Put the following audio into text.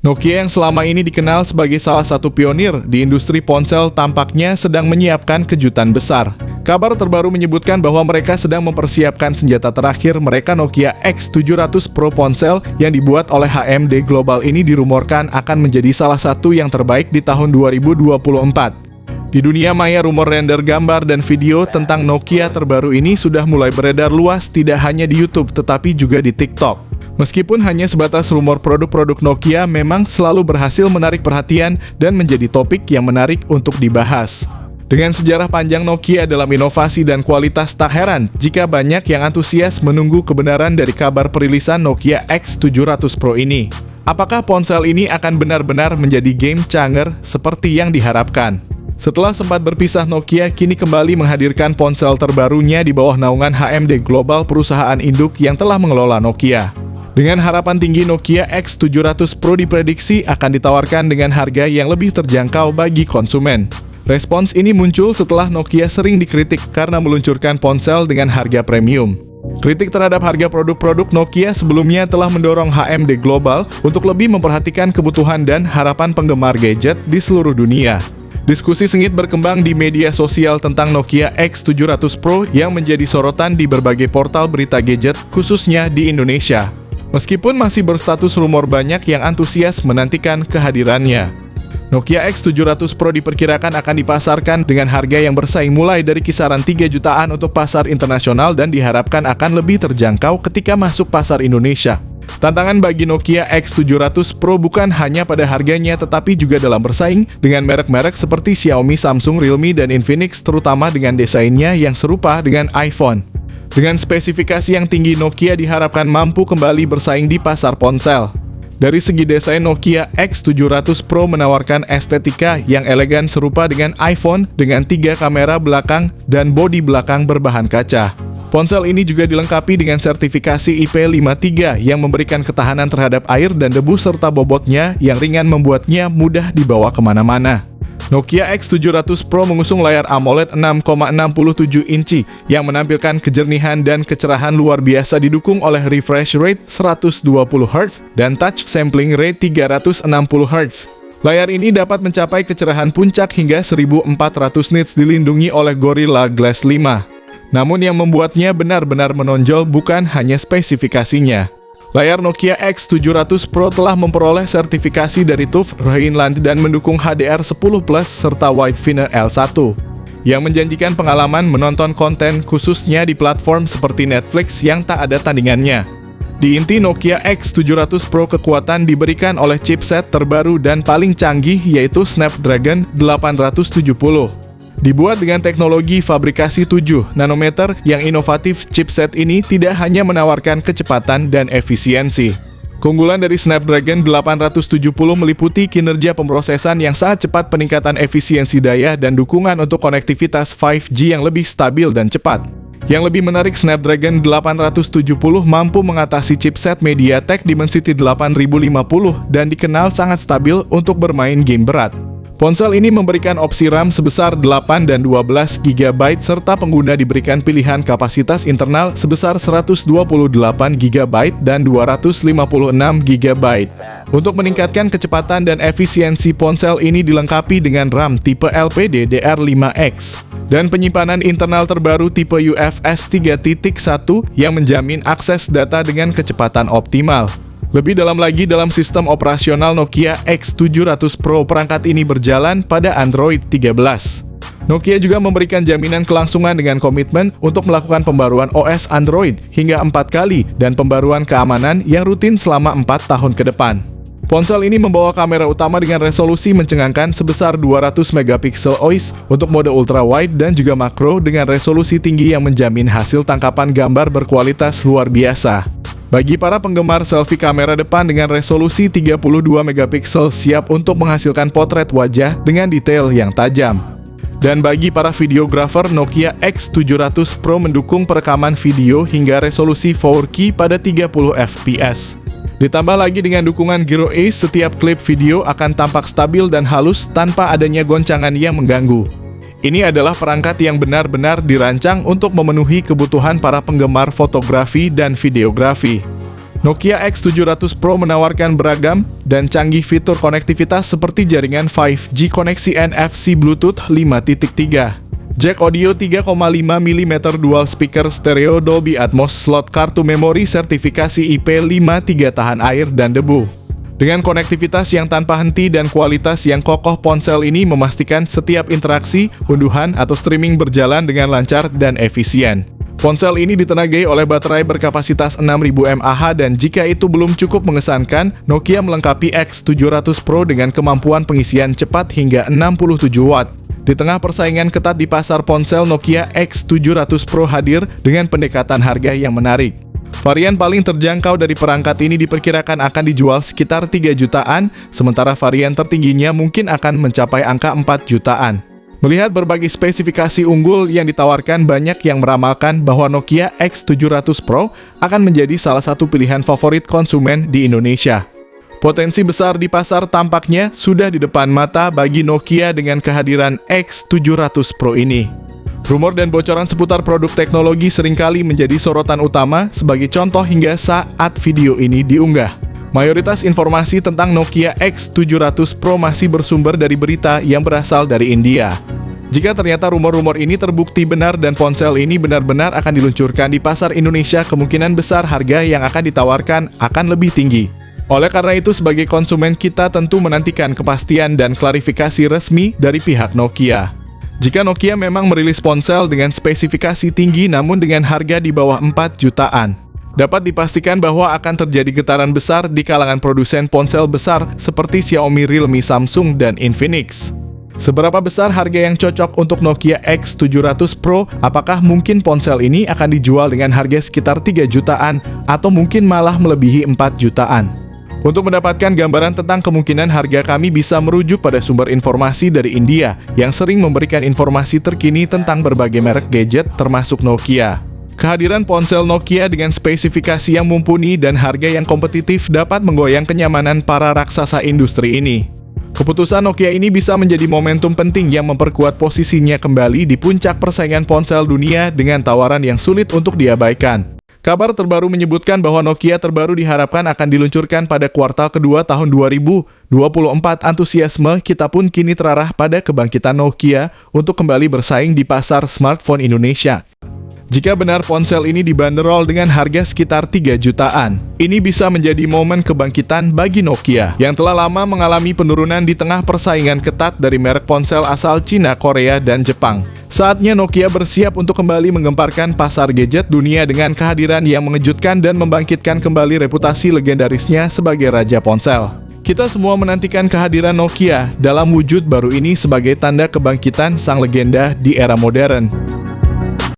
Nokia yang selama ini dikenal sebagai salah satu pionir di industri ponsel tampaknya sedang menyiapkan kejutan besar. Kabar terbaru menyebutkan bahwa mereka sedang mempersiapkan senjata terakhir mereka Nokia X700 Pro ponsel yang dibuat oleh HMD Global ini dirumorkan akan menjadi salah satu yang terbaik di tahun 2024. Di dunia maya, rumor render gambar dan video tentang Nokia terbaru ini sudah mulai beredar luas tidak hanya di YouTube tetapi juga di TikTok. Meskipun hanya sebatas rumor produk-produk Nokia, memang selalu berhasil menarik perhatian dan menjadi topik yang menarik untuk dibahas. Dengan sejarah panjang Nokia dalam inovasi dan kualitas, tak heran jika banyak yang antusias menunggu kebenaran dari kabar perilisan Nokia X700 Pro ini. Apakah ponsel ini akan benar-benar menjadi game changer seperti yang diharapkan? Setelah sempat berpisah, Nokia kini kembali menghadirkan ponsel terbarunya di bawah naungan HMD Global, perusahaan induk yang telah mengelola Nokia. Dengan harapan tinggi, Nokia X700 Pro diprediksi akan ditawarkan dengan harga yang lebih terjangkau bagi konsumen. Respons ini muncul setelah Nokia sering dikritik karena meluncurkan ponsel dengan harga premium. Kritik terhadap harga produk-produk Nokia sebelumnya telah mendorong HMD Global untuk lebih memperhatikan kebutuhan dan harapan penggemar gadget di seluruh dunia. Diskusi sengit berkembang di media sosial tentang Nokia X700 Pro yang menjadi sorotan di berbagai portal berita gadget, khususnya di Indonesia. Meskipun masih berstatus rumor, banyak yang antusias menantikan kehadirannya. Nokia X700 Pro diperkirakan akan dipasarkan dengan harga yang bersaing mulai dari kisaran 3 jutaan untuk pasar internasional dan diharapkan akan lebih terjangkau ketika masuk pasar Indonesia. Tantangan bagi Nokia X700 Pro bukan hanya pada harganya tetapi juga dalam bersaing dengan merek-merek seperti Xiaomi, Samsung, Realme, dan Infinix, terutama dengan desainnya yang serupa dengan iPhone. Dengan spesifikasi yang tinggi, Nokia diharapkan mampu kembali bersaing di pasar ponsel. Dari segi desain, Nokia X700 Pro menawarkan estetika yang elegan serupa dengan iPhone dengan 3 kamera belakang dan bodi belakang berbahan kaca. Ponsel ini juga dilengkapi dengan sertifikasi IP53 yang memberikan ketahanan terhadap air dan debu serta bobotnya yang ringan membuatnya mudah dibawa kemana-mana. Nokia X700 Pro mengusung layar AMOLED 6,67 inci yang menampilkan kejernihan dan kecerahan luar biasa, didukung oleh refresh rate 120 Hz dan touch sampling rate 360 Hz. Layar ini dapat mencapai kecerahan puncak hingga 1400 nits, dilindungi oleh Gorilla Glass 5. Namun yang membuatnya benar-benar menonjol bukan hanya spesifikasinya. Layar Nokia X700 Pro telah memperoleh sertifikasi dari TÜV Rheinland dan mendukung HDR10+ serta Wide-View L1, yang menjanjikan pengalaman menonton konten khususnya di platform seperti Netflix yang tak ada tandingannya. Di inti Nokia X700 Pro, kekuatan diberikan oleh chipset terbaru dan paling canggih yaitu Snapdragon 870. Dibuat dengan teknologi fabrikasi 7 nanometer yang inovatif, chipset ini tidak hanya menawarkan kecepatan dan efisiensi. Keunggulan dari Snapdragon 870 meliputi kinerja pemrosesan yang sangat cepat, peningkatan efisiensi daya, dan dukungan untuk konektivitas 5G yang lebih stabil dan cepat. Yang lebih menarik, Snapdragon 870 mampu mengatasi chipset MediaTek Dimensity 8050 dan dikenal sangat stabil untuk bermain game berat. Ponsel ini memberikan opsi RAM sebesar 8 dan 12 GB serta pengguna diberikan pilihan kapasitas internal sebesar 128 GB dan 256 GB. Untuk meningkatkan kecepatan dan efisiensi, ponsel ini dilengkapi dengan RAM tipe LPDDR5X dan penyimpanan internal terbaru tipe UFS 3.1 yang menjamin akses data dengan kecepatan optimal. Lebih dalam lagi, dalam sistem operasional Nokia X700 Pro, perangkat ini berjalan pada Android 13. Nokia juga memberikan jaminan kelangsungan dengan komitmen untuk melakukan pembaruan OS Android hingga 4 kali dan pembaruan keamanan yang rutin selama 4 tahun ke depan. Ponsel ini membawa kamera utama dengan resolusi mencengangkan sebesar 200 megapiksel OIS untuk mode ultrawide dan juga makro dengan resolusi tinggi yang menjamin hasil tangkapan gambar berkualitas luar biasa. Bagi para penggemar selfie, kamera depan dengan resolusi 32 megapiksel siap untuk menghasilkan potret wajah dengan detail yang tajam. Dan bagi para videografer, Nokia X700 Pro mendukung perekaman video hingga resolusi 4K pada 30 fps. Ditambah lagi dengan dukungan Gyro Ace, setiap klip video akan tampak stabil dan halus tanpa adanya goncangan yang mengganggu. Ini adalah perangkat yang benar-benar dirancang untuk memenuhi kebutuhan para penggemar fotografi dan videografi. Nokia X700 Pro menawarkan beragam dan canggih fitur konektivitas seperti jaringan 5G koneksi NFC Bluetooth 5.3, jack audio 3,5 mm dual speaker stereo Dolby Atmos, slot kartu memori sertifikasi IP53 tahan air dan debu. Dengan konektivitas yang tanpa henti dan kualitas yang kokoh, ponsel ini memastikan setiap interaksi, unduhan, atau streaming berjalan dengan lancar dan efisien. Ponsel ini ditenagai oleh baterai berkapasitas 6000 mAh dan jika itu belum cukup mengesankan, Nokia melengkapi X700 Pro dengan kemampuan pengisian cepat hingga 67 Watt. Di tengah persaingan ketat di pasar ponsel, Nokia X700 Pro hadir dengan pendekatan harga yang menarik. Varian paling terjangkau dari perangkat ini diperkirakan akan dijual sekitar 3 jutaan, sementara varian tertingginya mungkin akan mencapai angka 4 jutaan. Melihat berbagai spesifikasi unggul yang ditawarkan, banyak yang meramalkan bahwa Nokia X700 Pro akan menjadi salah satu pilihan favorit konsumen di Indonesia. Potensi besar di pasar tampaknya sudah di depan mata bagi Nokia dengan kehadiran X700 Pro ini. Rumor dan bocoran seputar produk teknologi seringkali menjadi sorotan utama, sebagai contoh hingga saat video ini diunggah. Mayoritas informasi tentang Nokia X700 Pro masih bersumber dari berita yang berasal dari India. Jika ternyata rumor-rumor ini terbukti benar dan ponsel ini benar-benar akan diluncurkan di pasar Indonesia, kemungkinan besar harga yang akan ditawarkan akan lebih tinggi. Oleh karena itu, sebagai konsumen kita tentu menantikan kepastian dan klarifikasi resmi dari pihak Nokia. Jika Nokia memang merilis ponsel dengan spesifikasi tinggi namun dengan harga di bawah 4 jutaan, dapat dipastikan bahwa akan terjadi getaran besar di kalangan produsen ponsel besar seperti Xiaomi, Realme, Samsung, dan Infinix. Seberapa besar harga yang cocok untuk Nokia X700 Pro? Apakah mungkin ponsel ini akan dijual dengan harga sekitar 3 jutaan atau mungkin malah melebihi 4 jutaan? Untuk mendapatkan gambaran tentang kemungkinan harga, kami bisa merujuk pada sumber informasi dari India yang sering memberikan informasi terkini tentang berbagai merek gadget termasuk Nokia. Kehadiran ponsel Nokia dengan spesifikasi yang mumpuni dan harga yang kompetitif dapat menggoyang kenyamanan para raksasa industri ini. Keputusan Nokia ini bisa menjadi momentum penting yang memperkuat posisinya kembali di puncak persaingan ponsel dunia dengan tawaran yang sulit untuk diabaikan. Kabar terbaru menyebutkan bahwa Nokia terbaru diharapkan akan diluncurkan pada kuartal kedua tahun 2024. Antusiasme kita pun kini terarah pada kebangkitan Nokia untuk kembali bersaing di pasar smartphone Indonesia. Jika benar ponsel ini dibanderol dengan harga sekitar 3 jutaan, ini bisa menjadi momen kebangkitan bagi Nokia yang telah lama mengalami penurunan di tengah persaingan ketat dari merek ponsel asal Cina, Korea, dan Jepang. Saatnya Nokia bersiap untuk kembali menggemparkan pasar gadget dunia dengan kehadiran yang mengejutkan dan membangkitkan kembali reputasi legendarisnya sebagai raja ponsel. Kita semua menantikan kehadiran Nokia dalam wujud baru ini sebagai tanda kebangkitan sang legenda di era modern.